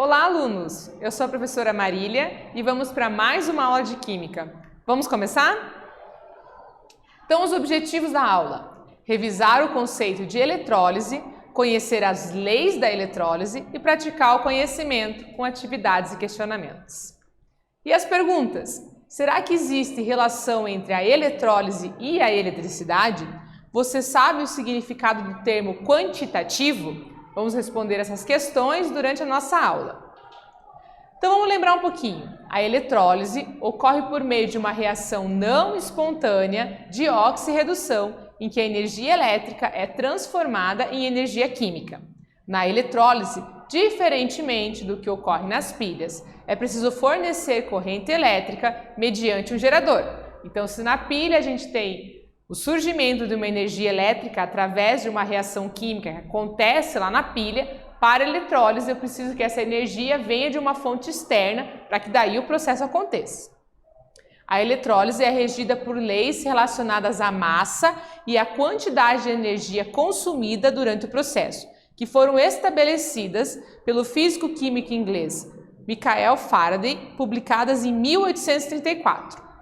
Olá, alunos! Eu sou a professora Marília e vamos para mais uma aula de Química. Vamos começar? Então, os objetivos da aula: revisar o conceito de eletrólise, conhecer as leis da eletrólise e praticar o conhecimento com atividades e questionamentos. E as perguntas? Será que existe relação entre a eletrólise e a eletricidade? Você sabe o significado do termo quantitativo? Vamos responder essas questões durante a nossa aula. Então vamos lembrar um pouquinho. A eletrólise ocorre por meio de uma reação não espontânea de oxirredução, em que a energia elétrica é transformada em energia química. Na eletrólise, diferentemente do que ocorre nas pilhas, é preciso fornecer corrente elétrica mediante um gerador. Então, se na pilha a gente tem o surgimento de uma energia elétrica através de uma reação química que acontece lá na pilha, para a eletrólise eu preciso que essa energia venha de uma fonte externa para que daí o processo aconteça. A eletrólise é regida por leis relacionadas à massa e à quantidade de energia consumida durante o processo, que foram estabelecidas pelo físico-químico inglês Michael Faraday, publicadas em 1834.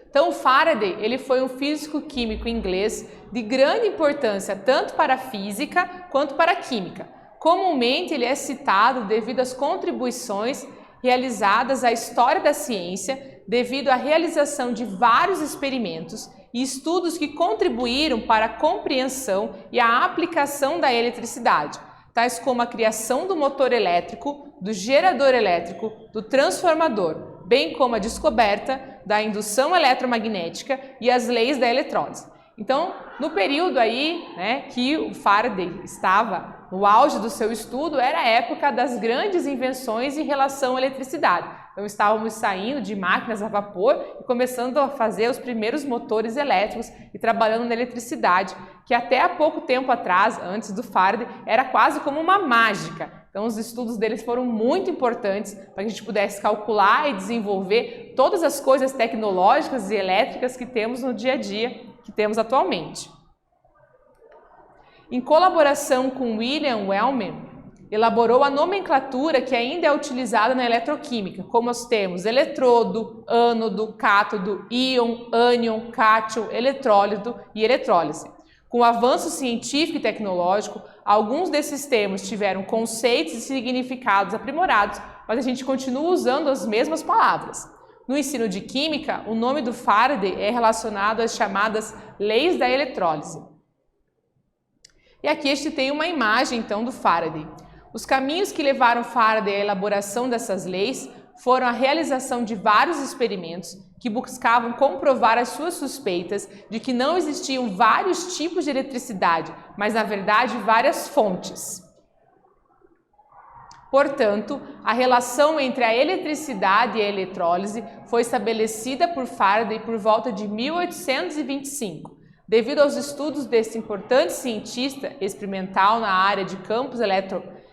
Então, Faraday ele foi um físico-químico inglês de grande importância tanto para a física quanto para a química. Comumente, ele é citado devido às contribuições realizadas à história da ciência, devido à realização de vários experimentos e estudos que contribuíram para a compreensão e a aplicação da eletricidade, tais como a criação do motor elétrico, do gerador elétrico, do transformador, bem como a descoberta da indução eletromagnética e as leis da eletrólise. Então, no período aí, que o Faraday estava no auge do seu estudo, era a época das grandes invenções em relação à eletricidade. Então, estávamos saindo de máquinas a vapor e começando a fazer os primeiros motores elétricos e trabalhando na eletricidade, que até há pouco tempo atrás, antes do Faraday, era quase como uma mágica. Então, os estudos deles foram muito importantes para que a gente pudesse calcular e desenvolver todas as coisas tecnológicas e elétricas que temos no dia a dia, que temos atualmente. Em colaboração com William Wellman, elaborou a nomenclatura que ainda é utilizada na eletroquímica, como os termos eletrodo, ânodo, cátodo, íon, ânion, cátion, eletrólido e eletrólise. Com o avanço científico e tecnológico, alguns desses termos tiveram conceitos e significados aprimorados, mas a gente continua usando as mesmas palavras. No ensino de química, o nome do Faraday é relacionado às chamadas leis da eletrólise. E aqui a gente tem uma imagem, então, do Faraday. Os caminhos que levaram Faraday à elaboração dessas leis foram a realização de vários experimentos que buscavam comprovar as suas suspeitas de que não existiam vários tipos de eletricidade, mas, na verdade, várias fontes. Portanto, a relação entre a eletricidade e a eletrólise foi estabelecida por Faraday por volta de 1825, devido aos estudos desse importante cientista experimental na área de campos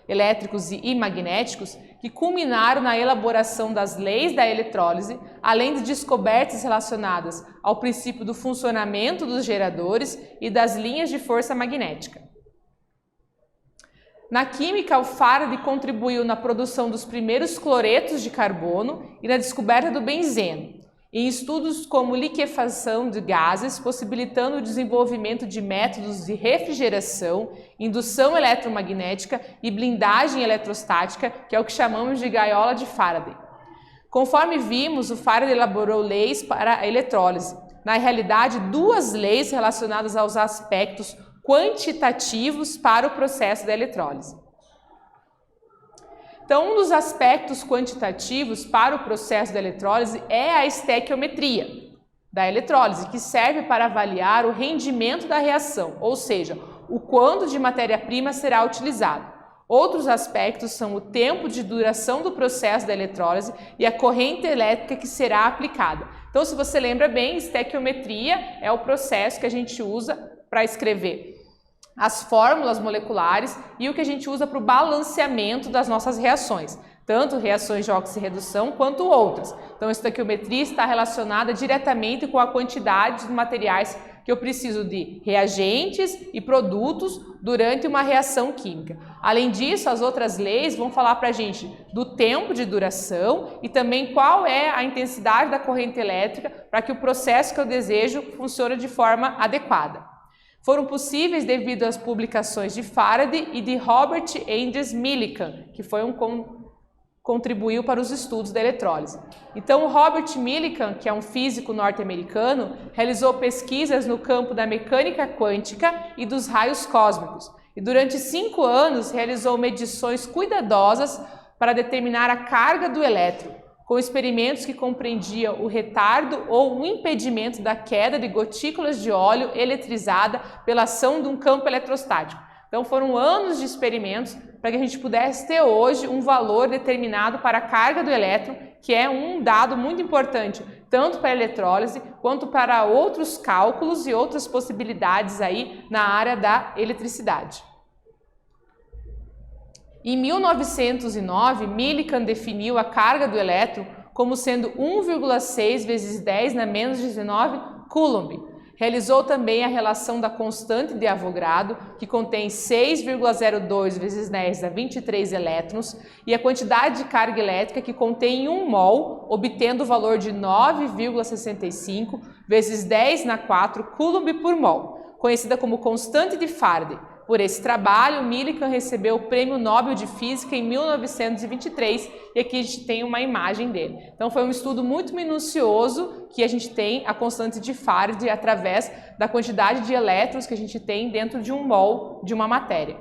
elétricos e magnéticos, que culminaram na elaboração das leis da eletrólise, além de descobertas relacionadas ao princípio do funcionamento dos geradores e das linhas de força magnética. Na química, o Faraday contribuiu na produção dos primeiros cloretos de carbono e na descoberta do benzeno, em estudos como liquefação de gases, possibilitando o desenvolvimento de métodos de refrigeração, indução eletromagnética e blindagem eletrostática, que é o que chamamos de gaiola de Faraday. Conforme vimos, o Faraday elaborou leis para a eletrólise. Na realidade, duas leis relacionadas aos aspectos quantitativos para o processo da eletrólise. Então, um dos aspectos quantitativos para o processo da eletrólise é a estequiometria da eletrólise, que serve para avaliar o rendimento da reação, ou seja, o quanto de matéria-prima será utilizado. Outros aspectos são o tempo de duração do processo da eletrólise e a corrente elétrica que será aplicada. Então, se você lembra bem, estequiometria é o processo que a gente usa para escrever as fórmulas moleculares e o que a gente usa para o balanceamento das nossas reações, tanto reações de oxirredução quanto outras. Então, a estequiometria está relacionada diretamente com a quantidade de materiais que eu preciso de reagentes e produtos durante uma reação química. Além disso, as outras leis vão falar para a gente do tempo de duração e também qual é a intensidade da corrente elétrica para que o processo que eu desejo funcione de forma adequada. Foram possíveis devido às publicações de Faraday e de Robert Andrews Millikan, que foi contribuiu para os estudos da eletrólise. Então, o Robert Millikan, que é um físico norte-americano, realizou pesquisas no campo da mecânica quântica e dos raios cósmicos. E durante 5 anos realizou medições cuidadosas para determinar a carga do elétron, com experimentos que compreendiam o retardo ou o impedimento da queda de gotículas de óleo eletrizada pela ação de um campo eletrostático. Então foram anos de experimentos para que a gente pudesse ter hoje um valor determinado para a carga do elétron, que é um dado muito importante, tanto para a eletrólise quanto para outros cálculos e outras possibilidades aí na área da eletricidade. Em 1909, Millikan definiu a carga do elétron como sendo 1,6 vezes 10 na menos 19 Coulomb. Realizou também a relação da constante de Avogadro, que contém 6,02 vezes 10 a 23 elétrons, e a quantidade de carga elétrica, que contém 1 mol, obtendo o valor de 9,65 vezes 10 na 4 Coulomb por mol, conhecida como constante de Faraday. Por esse trabalho, Millikan recebeu o Prêmio Nobel de Física em 1923 e aqui a gente tem uma imagem dele. Então foi um estudo muito minucioso que a gente tem a constante de Faraday através da quantidade de elétrons que a gente tem dentro de 1 mol de uma matéria.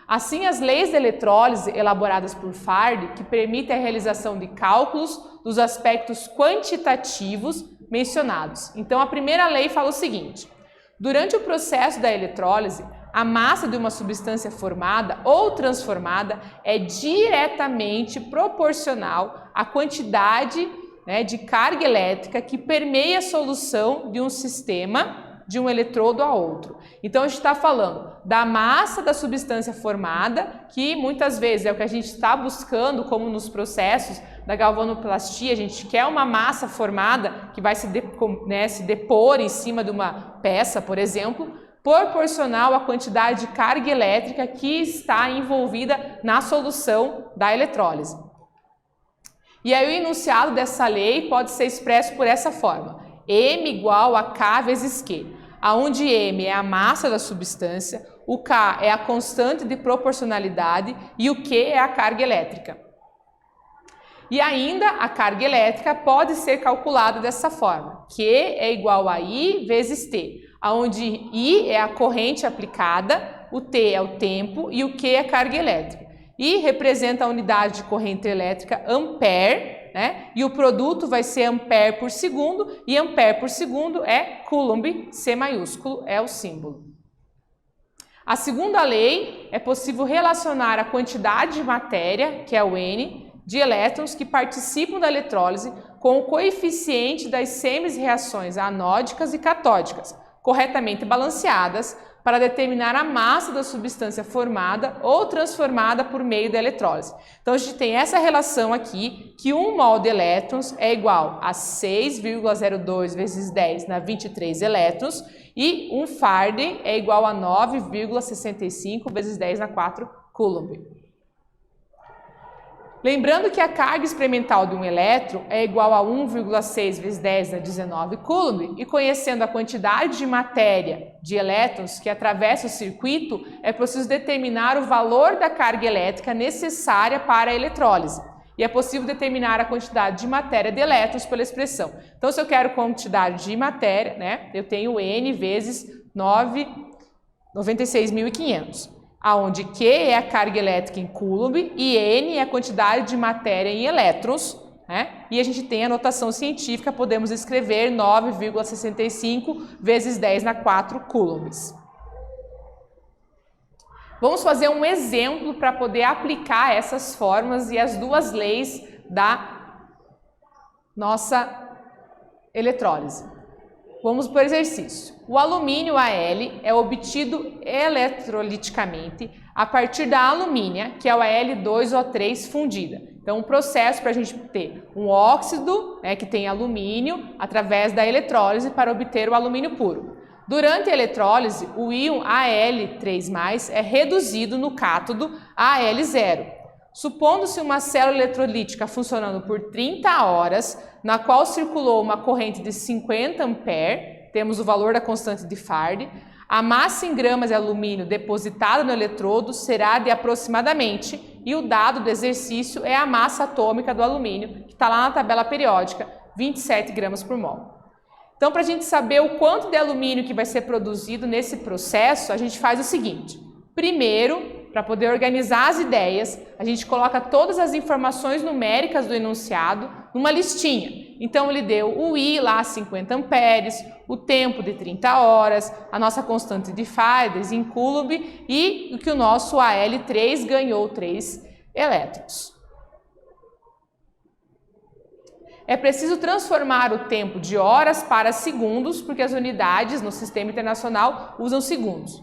Assim, as leis da eletrólise elaboradas por Faraday, que permitem a realização de cálculos dos aspectos quantitativos mencionados. Então a primeira lei fala o seguinte: durante o processo da eletrólise, a massa de uma substância formada ou transformada é diretamente proporcional à quantidade, de carga elétrica que permeia a solução de um sistema de um eletrodo a outro. Então a gente está falando da massa da substância formada, que muitas vezes é o que a gente está buscando, como nos processos da galvanoplastia, a gente quer uma massa formada que vai se depor em cima de uma peça, por exemplo, proporcional à quantidade de carga elétrica que está envolvida na solução da eletrólise. E aí o enunciado dessa lei pode ser expresso por essa forma: M igual a K vezes Q, onde M é a massa da substância, o K é a constante de proporcionalidade e o Q é a carga elétrica. E ainda a carga elétrica pode ser calculada dessa forma: Q é igual a I vezes T, onde I é a corrente aplicada, o T é o tempo e o Q é a carga elétrica. I representa a unidade de corrente elétrica ampere, e o produto vai ser ampere por segundo, e ampere por segundo é Coulomb, C maiúsculo é o símbolo. A segunda lei é possível relacionar a quantidade de matéria, que é o N, de elétrons que participam da eletrólise com o coeficiente das semirreações anódicas e catódicas, corretamente balanceadas, para determinar a massa da substância formada ou transformada por meio da eletrólise. Então a gente tem essa relação aqui, que 1 mol de elétrons é igual a 6,02 vezes 10 na 23 elétrons e 1 Faraday é igual a 9,65 vezes 10 na 4 Coulomb. Lembrando que a carga experimental de um elétron é igual a 1,6 vezes 10 na 19 Coulomb, e conhecendo a quantidade de matéria de elétrons que atravessa o circuito, é preciso determinar o valor da carga elétrica necessária para a eletrólise. E é possível determinar a quantidade de matéria de elétrons pela expressão. Então, se eu quero quantidade de matéria, eu tenho N vezes 96.500. Onde Q é a carga elétrica em Coulomb e N é a quantidade de matéria em elétrons, e a gente tem a notação científica, podemos escrever 9,65 vezes 10 na 4 coulombs. Vamos fazer um exemplo para poder aplicar essas fórmulas e as duas leis da nossa eletrólise. Vamos para o exercício. O alumínio Al é obtido eletroliticamente a partir da alumínia, que é o Al2O3 fundida. Então, um processo para a gente ter um óxido, né, que tem alumínio, através da eletrólise para obter o alumínio puro. Durante a eletrólise, o íon Al3+, é reduzido no cátodo Al0. Supondo-se uma célula eletrolítica funcionando por 30 horas, na qual circulou uma corrente de 50 A, temos o valor da constante de Faraday, a massa em gramas de alumínio depositada no eletrodo será de aproximadamente, e o dado do exercício é a massa atômica do alumínio, que está lá na tabela periódica, 27 gramas por mol. Então, para a gente saber o quanto de alumínio que vai ser produzido nesse processo, a gente faz o seguinte. Primeiro, para poder organizar as ideias, a gente coloca todas as informações numéricas do enunciado numa listinha. Então, ele deu o I lá, 50 amperes, o tempo de 30 horas, a nossa constante de Faraday em Coulomb e que o nosso Al3 ganhou 3 elétrons. É preciso transformar o tempo de horas para segundos, porque as unidades no sistema internacional usam segundos,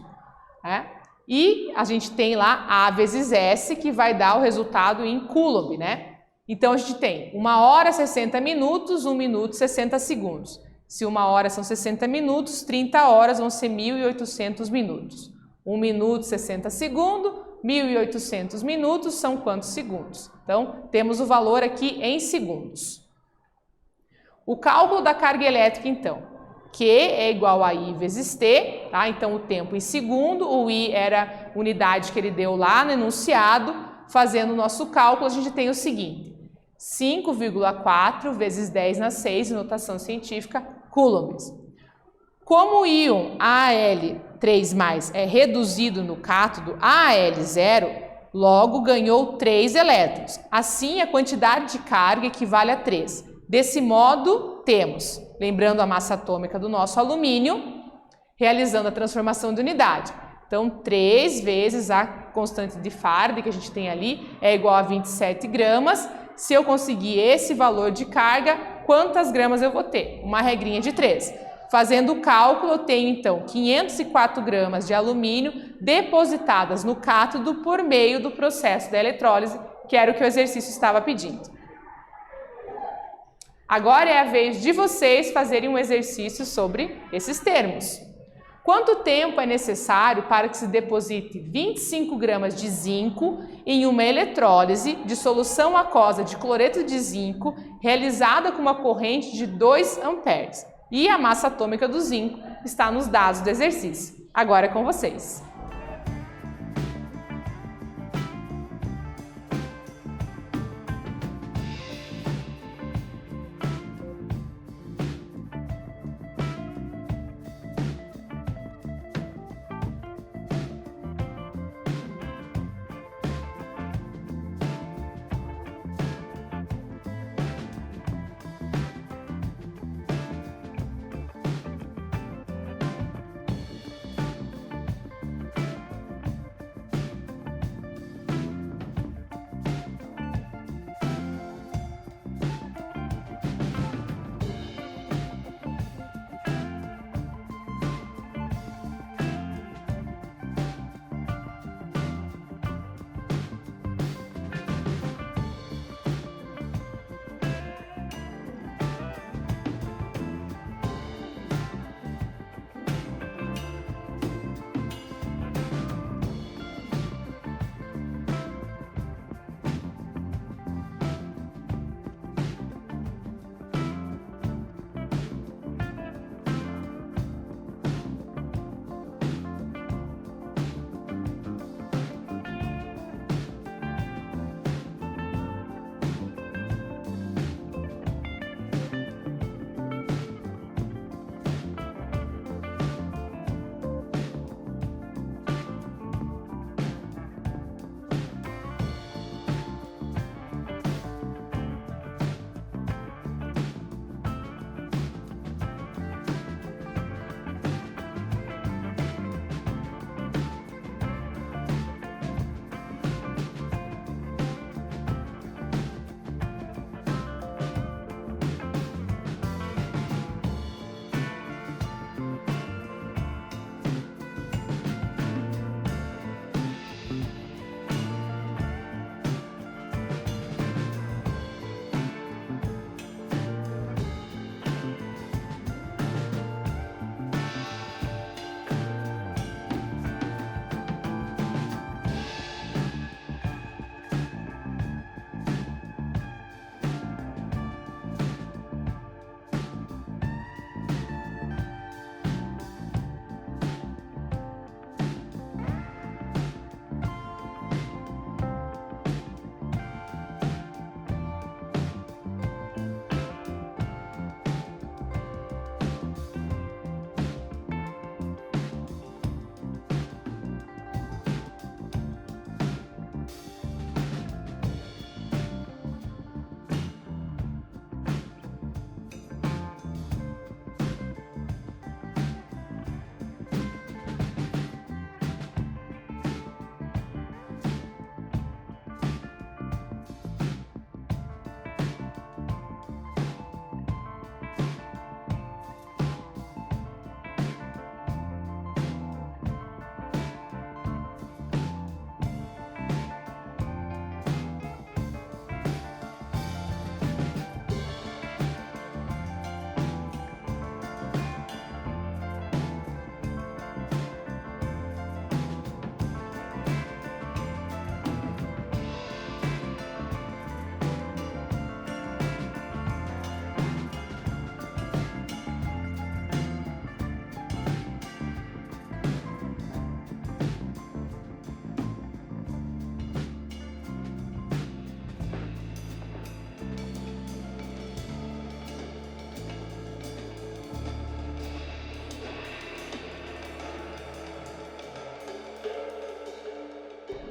né? E a gente tem lá A vezes S, que vai dar o resultado em Coulomb, né? Então, a gente tem 1 hora 60 minutos, 1 minuto 60 segundos. Se 1 hora são 60 minutos, 30 horas vão ser 1.800 minutos. 1 minuto 60 segundos, 1.800 minutos são quantos segundos? Então, temos o valor aqui em segundos. O cálculo da carga elétrica, então. Q é igual a I vezes T, tá? Então, o tempo em segundo, o I era a unidade que ele deu lá no enunciado. Fazendo o nosso cálculo, a gente tem o seguinte. 5,4 vezes 10 na 6, em notação científica, coulombs. Como o íon Al3+ é reduzido no cátodo Al0, logo ganhou 3 elétrons. Assim, a quantidade de carga equivale a 3. Desse modo, temos, lembrando a massa atômica do nosso alumínio, realizando a transformação de unidade. Então, 3 vezes a constante de Faraday que a gente tem ali é igual a 27 gramas. Se eu conseguir esse valor de carga, quantas gramas eu vou ter? Uma regrinha de 3. Fazendo o cálculo, eu tenho então 504 gramas de alumínio depositadas no cátodo por meio do processo da eletrólise, que era o que o exercício estava pedindo. Agora é a vez de vocês fazerem um exercício sobre esses termos. Quanto tempo é necessário para que se deposite 25 gramas de zinco em uma eletrólise de solução aquosa de cloreto de zinco realizada com uma corrente de 2 amperes? E a massa atômica do zinco está nos dados do exercício. Agora é com vocês.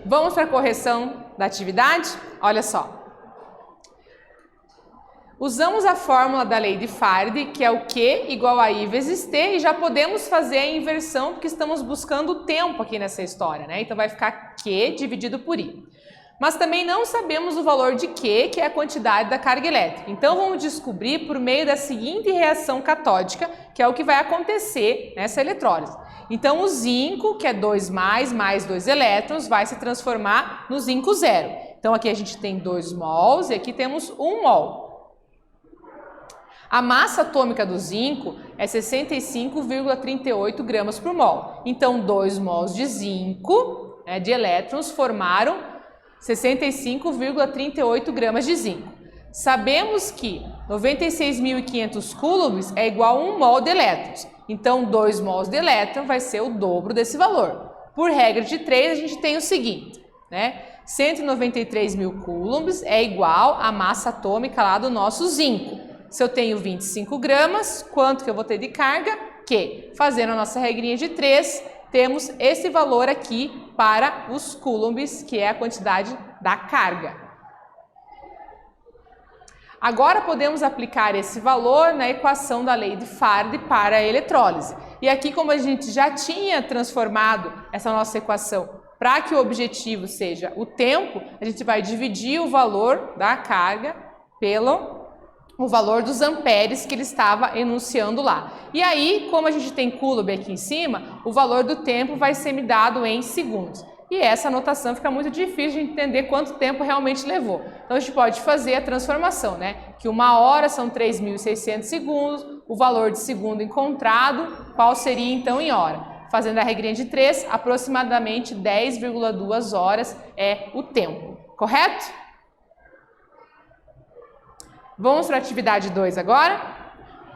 Vamos para a correção da atividade? Olha só. Usamos a fórmula da lei de Faraday, que é o Q igual a I vezes T, e já podemos fazer a inversão, porque estamos buscando o tempo aqui nessa história, né? Então vai ficar Q dividido por I. Mas também não sabemos o valor de Q, que é a quantidade da carga elétrica. Então vamos descobrir por meio da seguinte reação catódica, que é o que vai acontecer nessa eletrólise. Então o zinco, que é 2 mais 2 elétrons, vai se transformar no zinco zero. Então aqui a gente tem 2 mols e aqui temos 1 mol. A massa atômica do zinco é 65,38 gramas por mol. Então 2 mols de zinco, de elétrons, formaram 65,38 gramas de zinco. Sabemos que 96.500 coulombs é igual a 1 mol de elétrons. Então 2 mols de elétron vai ser o dobro desse valor. Por regra de 3, a gente tem o seguinte, 193.000 coulombs é igual à massa atômica lá do nosso zinco. Se eu tenho 25 gramas, quanto que eu vou ter de carga? Q. Fazendo a nossa regrinha de 3, temos esse valor aqui para os coulombs, que é a quantidade da carga. Agora podemos aplicar esse valor na equação da lei de Faraday para a eletrólise. E aqui, como a gente já tinha transformado essa nossa equação para que o objetivo seja o tempo, a gente vai dividir o valor da carga pelo o valor dos amperes que ele estava enunciando lá. E aí, como a gente tem coulomb aqui em cima, o valor do tempo vai ser me dado em segundos. E essa notação fica muito difícil de entender quanto tempo realmente levou. Então a gente pode fazer a transformação, que 1 hora são 3.600 segundos, o valor de segundo encontrado, qual seria então em hora? Fazendo a regrinha de 3, aproximadamente 10,2 horas é o tempo, correto? Vamos para a atividade 2 agora?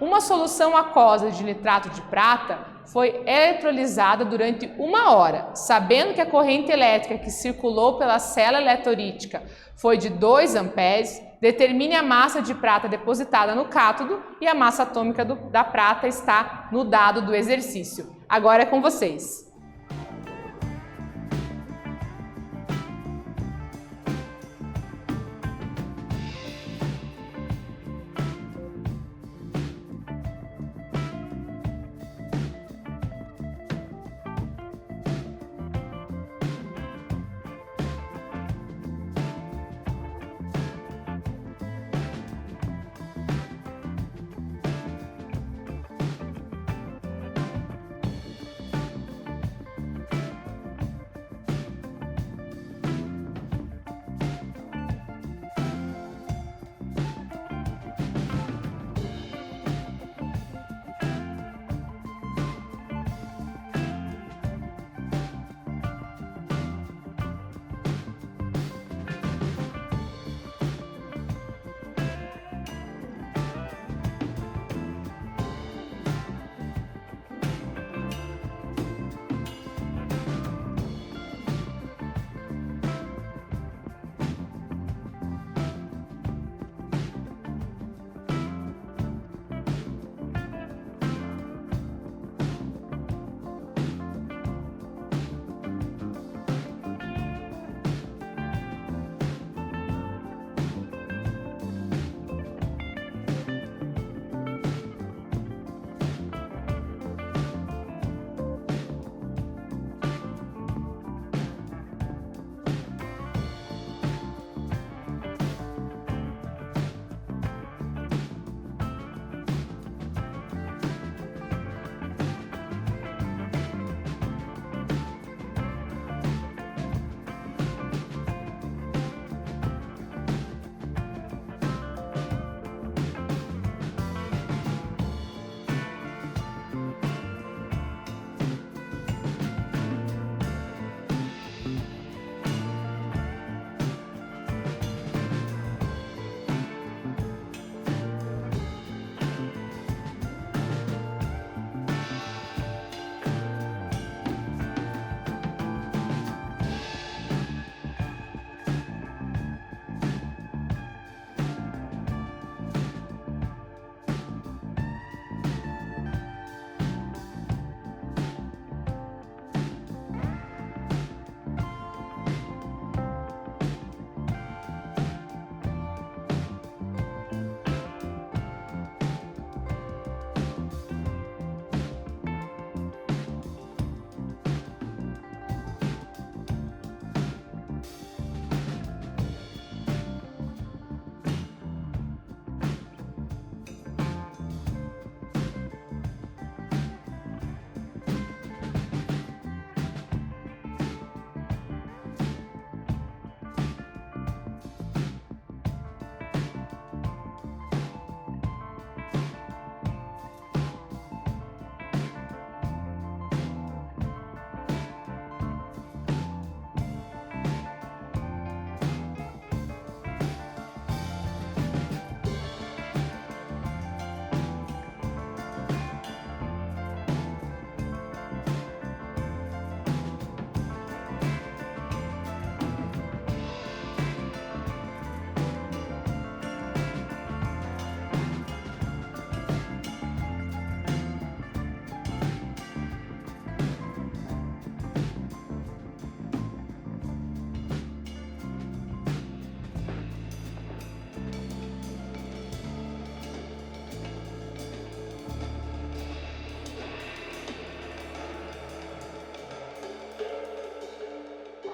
Uma solução aquosa de nitrato de prata foi eletrolizada durante 1 hora, sabendo que a corrente elétrica que circulou pela célula eletrolytica foi de 2 amperes, determine a massa de prata depositada no cátodo e a massa atômica da prata está no dado do exercício. Agora é com vocês.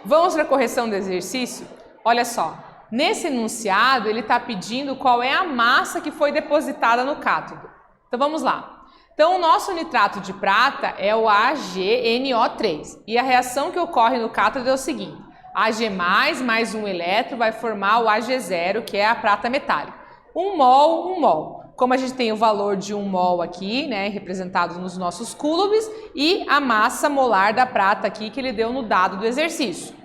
Vamos para a correção do exercício? Olha só, nesse enunciado ele está pedindo qual é a massa que foi depositada no cátodo. Então vamos lá. Então, o nosso nitrato de prata é o AgNO3 e a reação que ocorre no cátodo é o seguinte: Ag+, mais um elétron vai formar o Ag0, que é a prata metálica. 1 mol, 1 mol. Como a gente tem o valor de 1 mol aqui, né, representado nos nossos coulombs, e a massa molar da prata aqui que ele deu no dado do exercício.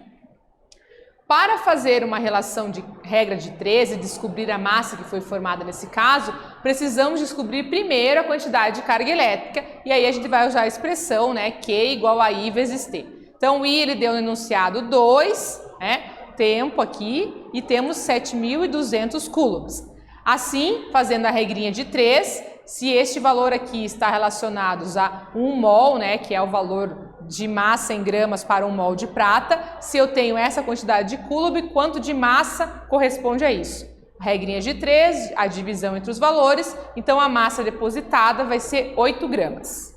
Para fazer uma relação de regra de 3 e descobrir a massa que foi formada nesse caso, precisamos descobrir primeiro a quantidade de carga elétrica e aí a gente vai usar a expressão, né, Q igual a I vezes T. Então, o I ele deu no enunciado 2, né, tempo aqui, e temos 7.200 coulombs. Assim, fazendo a regrinha de 3, se este valor aqui está relacionado a 1 mol, né, que é o valor de massa em gramas para 1 mol de prata, se eu tenho essa quantidade de coulomb, quanto de massa corresponde a isso? Regrinha de 3, a divisão entre os valores, então a massa depositada vai ser 8 gramas.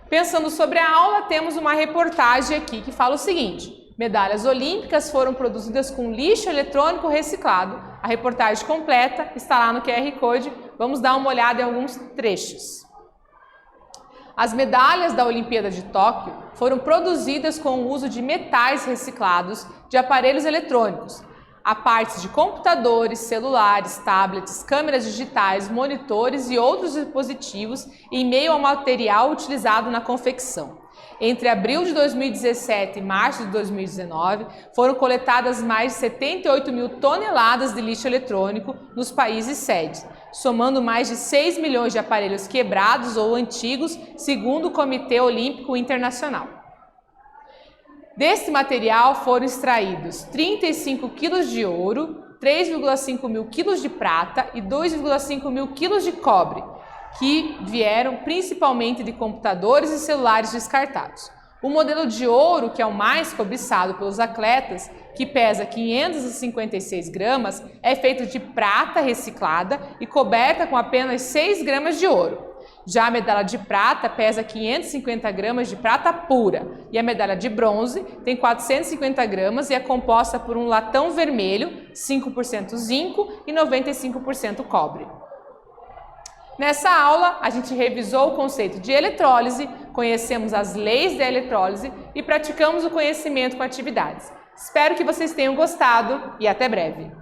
Pensando sobre a aula, temos uma reportagem aqui que fala o seguinte: medalhas olímpicas foram produzidas com lixo eletrônico reciclado. A reportagem completa está lá no QR Code, vamos dar uma olhada em alguns trechos. As medalhas da Olimpíada de Tóquio foram produzidas com o uso de metais reciclados de aparelhos eletrônicos, a partes de computadores, celulares, tablets, câmeras digitais, monitores e outros dispositivos em meio ao material utilizado na confecção. Entre abril de 2017 e março de 2019, foram coletadas mais de 78 mil toneladas de lixo eletrônico nos países sedes, somando mais de 6 milhões de aparelhos quebrados ou antigos, segundo o Comitê Olímpico Internacional. Deste material foram extraídos 35 quilos de ouro, 3,5 mil quilos de prata e 2,5 mil quilos de cobre, que vieram principalmente de computadores e celulares descartados. O modelo de ouro, que é o mais cobiçado pelos atletas, que pesa 556 gramas, é feito de prata reciclada e coberta com apenas 6 gramas de ouro. Já a medalha de prata pesa 550 gramas de prata pura e a medalha de bronze tem 450 gramas e é composta por um latão vermelho, 5% zinco e 95% cobre. Nessa aula, a gente revisou o conceito de eletrólise, conhecemos as leis da eletrólise e praticamos o conhecimento com atividades. Espero que vocês tenham gostado e até breve!